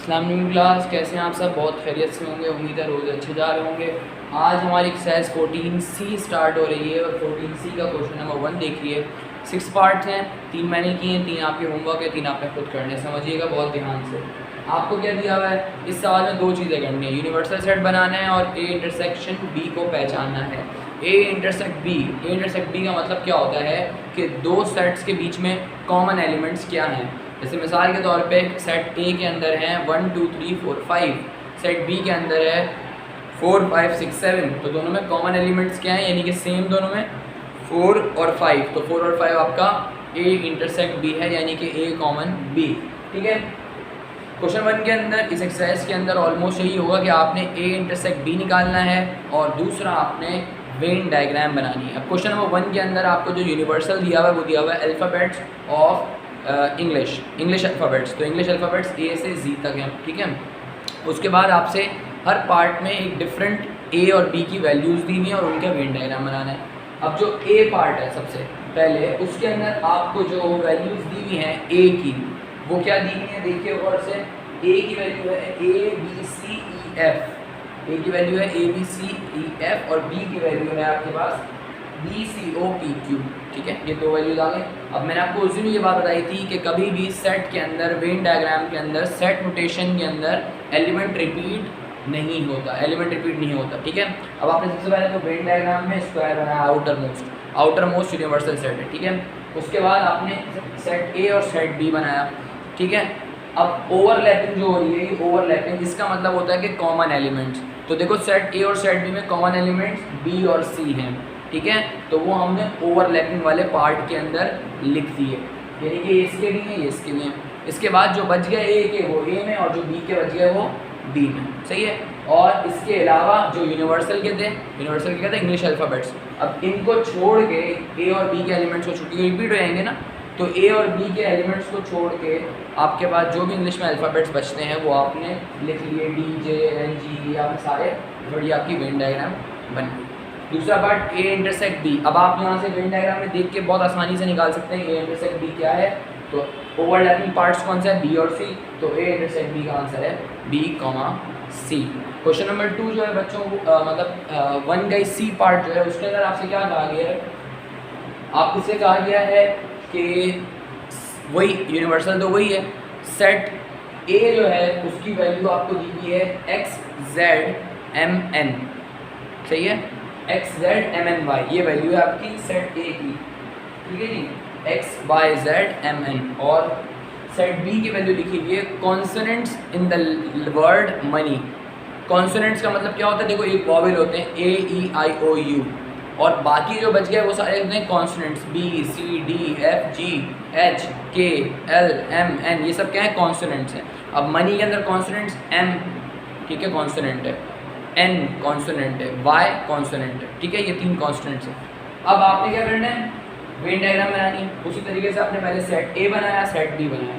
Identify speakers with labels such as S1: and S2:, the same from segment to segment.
S1: अस्सलाम वालेकुम क्लास, कैसे हैं आप सब? बहुत खैरियत से होंगे, उम्मीद है रोज़ अच्छे जा रहे होंगे। आज हमारी एक्सरसाइज 14C स्टार्ट हो रही है और 14C का क्वेश्चन नंबर 1 देखिए। 6 पार्ट्स हैं, 3 मैंने किए हैं, 3 आपके होमवर्क है, 3 आपने खुद करने। समझिएगा बहुत ध्यान से। आपको क्या दिया हुआ है इस सवाल में? 2 चीज़ें करनी है, यूनिवर्सल सेट बनाना है और ए इंटरसेक्शन बी को पहचानना है। ए इंटरसेक्ट बी का मतलब क्या होता है कि 2 सेट्स के बीच में कॉमन एलिमेंट्स क्या हैं। जैसे मिसाल के तौर पे सेट ए के अंदर है 1 2 3 4 5, सेट बी के अंदर है 4 5 6 7। तो दोनों में कॉमन एलिमेंट्स क्या हैं, यानी कि सेम दोनों में 4 और 5। तो 4 और 5 आपका ए इंटरसेक्ट बी है, यानी कि ए कॉमन बी। ठीक है। क्वेश्चन 1 के अंदर, इस एक्सरसाइज के अंदर ऑलमोस्ट यही होगा कि आपने ए इंटरसेक्ट बी निकालना है और दूसरा आपने वेन डायग्राम बनानी है। अब क्वेश्चन नंबर 1 के अंदर आपको जो यूनिवर्सल दिया हुआ है वो दिया हुआ है अल्फ़ाबेट्स ऑफ इंग्लिश अल्फ़ाबेट्स। तो इंग्लिश अल्फ़ाबेट्स ए से जी तक हैं। ठीक है। उसके बाद आपसे हर पार्ट में एक डिफरेंट ए और बी की वैल्यूज़ दी हुई हैं और उनका वेन डायग्राम बनाना है। अब जो ए पार्ट है सबसे पहले, उसके अंदर आपको जो वैल्यूज़ दी हुई हैं ए की, वो क्या दी हुई है देखिए गौर से। ए की वैल्यू है A B C E F, ए की वैल्यू है A B C E F और बी की वैल्यू है आपके पास B C O P Q. ठीक है, ये 2 वैल्यूज आ गए। अब मैंने आपको उस दिन ये बात बताई थी कि कभी भी सेट के अंदर, वेन डायग्राम के अंदर, सेट नोटेशन के अंदर एलिमेंट रिपीट नहीं होता। ठीक है। अब आपने सबसे पहले तो वेन डायग्राम में स्क्वायर बनाया, आउटर मोस्ट यूनिवर्सल सेट है। ठीक है। उसके बाद आपने सेट ए और सेट बी बनाया। ठीक है। अब ओवरलैपिंग जो हो रही है, ये ओवरलैपिंग, इसका मतलब होता है कि कॉमन एलिमेंट्स। तो देखो सेट ए और सेट बी में कॉमन एलिमेंट्स बी और सी हैं। ठीक है। तो वो हमने ओवरलैपिंग वाले पार्ट के अंदर लिख दिए, यानी कि ये इसके भी हैं, ये इसके भी हैं। इसके बाद जो बच गए ए के वो ए में और जो बी के बच गए वो बी में। सही है। और इसके अलावा जो यूनिवर्सल के थे इंग्लिश अल्फ़ाबेट्स। अब इनको छोड़ के ए और बी के एलिमेंट्स को, छुट्टी रिपीट हो जाएंगे ना, तो ए और बी के एलिमेंट्स को छोड़ के आपके पास जो भी इंग्लिश में अल्फ़ाबेट्स बचते हैं वो आपने लिख लिए, डी जे एन जी, आपने सारे बढ़िया आपकी वेन डायग्राम बन गई। दूसरा पार्ट ए इंटरसेक्ट बी। अब आप यहाँ से वेन डायग्राम में देख के बहुत आसानी से निकाल सकते हैं ए इंटरसेक्ट बी क्या है। तो ओवरलैपिंग पार्ट्स कौन सा है, बी और सी। तो ए इंटरसेक्ट बी का आंसर है बी कॉमा सी। क्वेश्चन नंबर 2 जो है बच्चों मतलब 1 का सी पार्ट जो है उसके अंदर आपसे क्या कहा गया है, आपसे कहा गया है कि वही यूनिवर्सल तो वही है, सेट ए जो है उसकी वैल्यू आपको दी हुई है एक्स जेड एम एन। सही है, X Z M N Y, ये वैल्यू है आपकी सेट ए की। ठीक है जी, X Y Z M N. और सेट बी की वैल्यू लिखी हुई है consonants in the word money. Consonants का मतलब क्या होता है, देखो एक वॉवेल होते हैं ए ई आई ओ यू, और बाकी जो बच गए वो सारे होते हैं consonants, B C D F G H K L M N, ये सब क्या है, कॉन्सोनेंट्स हैं। अब मनी के अंदर कॉन्सोनेंट्स एम, ठीक है, कॉन्सोनेंट है, एन कॉन्सोनेंट है, वाई कॉन्सोनेंट है। ठीक है, ये 3 कॉन्सोनेंट्स हैं। अब आपने क्या करना है, वेन डायग्राम बनानी है। उसी तरीके से आपने पहले सेट ए बनाया, सेट बी बनाया।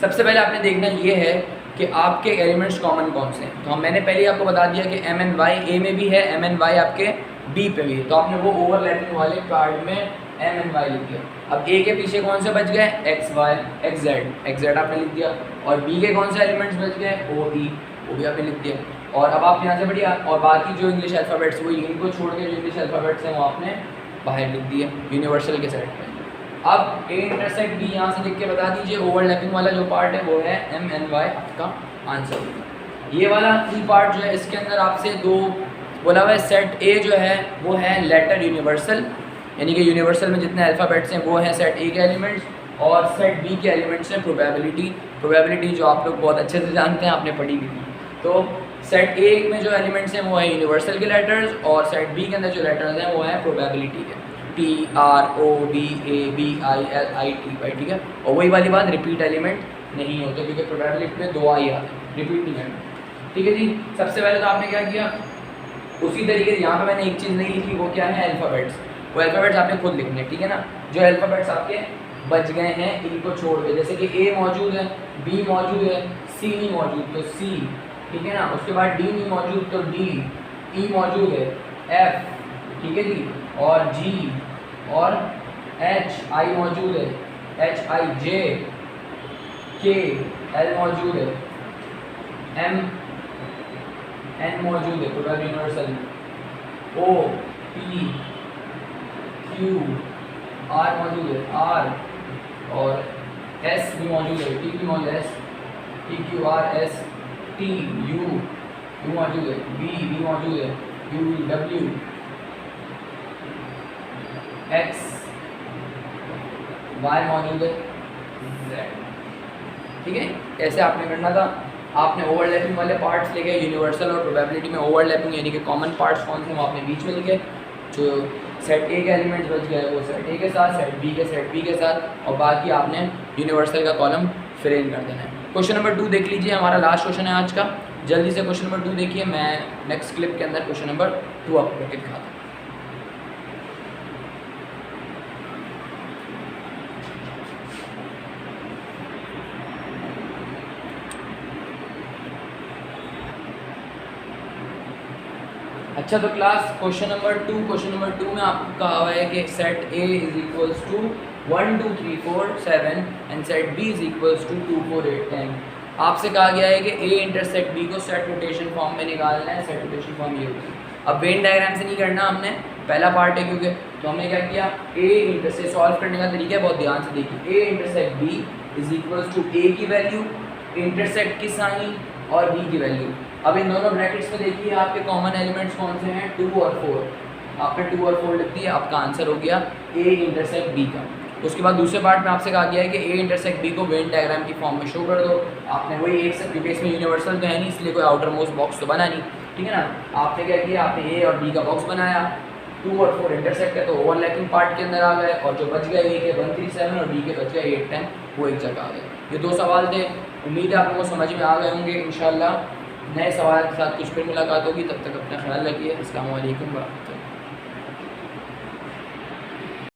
S1: सबसे पहले आपने देखना ये है कि आपके एलिमेंट्स कॉमन कौन से हैं। तो मैंने पहले आपको बता दिया कि एम एन वाई ए में भी है, एम एन वाई आपके बी पे भी है। तो आपने वो ओवरलैपिंग वाले पार्ट में एम एन वाई लिख दिया। अब ए के पीछे कौन से बच गए, एक्स वाई एक्स जेड आपने लिख दिया। और बी के कौन से एलिमेंट्स बच गए, ओ ई, वो भी आपने लिख दिया। और अब आप यहाँ से बढ़िया, और बाकी जो इंग्लिश अल्फ़ाबेट्स वो इनको छोड़ के जो इंग्लिश अल्फ़ाबेट्स हैं वो आपने बाहर लिख दिए यूनिवर्सल के सेट में। अब ए इंटरसेक्ट बी यहाँ से लिख के बता दीजिए, ओवरलैपिंग वाला जो पार्ट है वो है एम एन वाई, आपका आंसर। ये वाला सी पार्ट जो है इसके अंदर आपसे 2 बोला हुआ है। सेट ए जो है वो है लेटर यूनिवर्सल, यानी कि यूनिवर्सल में जितने अल्फ़ाबेट्स हैं वो हैं सेट ए के एलिमेंट्स, और सेट बी के एलिमेंट्स हैं प्रोबेबिलिटी जो आप लोग बहुत अच्छे से जानते हैं, आपने पढ़ी भी थी। तो सेट ए में जो एलिमेंट्स हैं वो है यूनिवर्सल के लेटर्स, और सेट बी के अंदर जो लेटर्स हैं वो हैं प्रोबेबिलिटी के, P R O B A B I L I T Y. ठीक है। और वही वाली बात, रिपीट एलिमेंट नहीं होते क्योंकि प्रोबेबिलिटी में 2 आई आते हैं, रिपीट नहीं करना। ठीक है जी। सबसे पहले तो आपने क्या किया, उसी तरीके से यहाँ पे मैंने एक चीज़ नहीं लिखी, वो क्या है, अल्फ़ाबेट्स। वो अल्फ़ाबेट्स आपने खुद लिखने, ठीक है ना। जो अल्फ़ाबेट्स आपके बच गए हैं इनको छोड़ के, जैसे कि ए मौजूद है, बी मौजूद है, सी नहीं मौजूद तो सी, ठीक है ना। उसके बाद डी नहीं मौजूद तो डी, ई मौजूद है, एफ, ठीक है जी, और जी, और एच आई मौजूद है, एच आई जे, के एल मौजूद है, एम एन मौजूद है टोटल यूनिवर्सल में, ओ पी क्यू आर मौजूद है, आर और एस भी मौजूद है, टी भी मौजूद है, S T Q R S T U मौजूद है, बी मौजूद है, यू डब्ल्यू एक्स वाई मौजूद है, जेड। ठीक है, ऐसे आपने करना था। आपने ओवरलैपिंग वाले पार्ट्स लेके यूनिवर्सल और प्रोबेबिलिटी में ओवरलैपिंग यानी कि कॉमन पार्ट्स कौन से वो आपने बीच में लिखे, जो सेट ए के एलिमेंट्स बच गए वो सेट ए के साथ, सेट बी के सेट बी के साथ, और बाकी आपने यूनिवर्सल का कॉलम फिल इन कर देना है। क्वेश्चन नंबर 2 देख लीजिए, हमारा लास्ट क्वेश्चन है आज का। जल्दी से क्वेश्चन नंबर 2 देखिए, मैं नेक्स्ट क्लिप के अंदर क्वेश्चन नंबर 2 आपको करके दिखाता हूँ। अच्छा, तो क्लास क्वेश्चन नंबर 2 में आपको कहा हुआ है कि set A is equals to 1 2 3 4 7 and set B is equals to 2 4 8 10। आपसे कहा गया है कि ए इंटरसेक्ट बी को सेट रोटेशन फॉर्म में निकालना है। सेट रोटेशन फॉर्म ये होती है। अब वेन डायग्राम से नहीं करना हमने, पहला पार्ट है क्योंकि, तो हमने क्या किया, ए इंटरसेक्ट सॉल्व करने का तरीका है, बहुत ध्यान से देखिए। A intersect B is equals to A की वैल्यू इंटरसेक्ट की साइन और बी की वैल्यू। अब इन दोनों ब्रैकेट्स में देखिए आपके कॉमन एलिमेंट्स कौन से हैं, 2 और 4। आपने 2 और 4 लिख दिए, आपका आंसर हो गया ए इंटरसेक्ट बी का। उसके बाद दूसरे पार्ट में आपसे कहा गया है कि ए इंटरसेक्ट बी को वेन डायग्राम की फॉर्म में शो कर दो। आपने वही एक से, क्योंकि इसमें यूनिवर्सल तो है नहीं इसलिए कोई आउटर मोस्ट बॉक्स तो बना नहीं, ठीक है ना। आपने क्या किया, आपने ए और बी का बॉक्स बनाया, 2 और 4 इंटरसेक्ट है तो ओवरलैपिंग पार्ट के अंदर आ गए, और जो बच गए ए के 1 3 7 और बी के बच गए 8 10, वो एक जगह आ गए। ये 2 सवाल थे, उम्मीद है आप लोगों को समझ में आ गए होंगे। इंशाल्लाह नए सवाल के साथ कुछ फिर मुलाकात होगी, तब तक अपना ख्याल रखिए। अस्सलाम वालेकुम।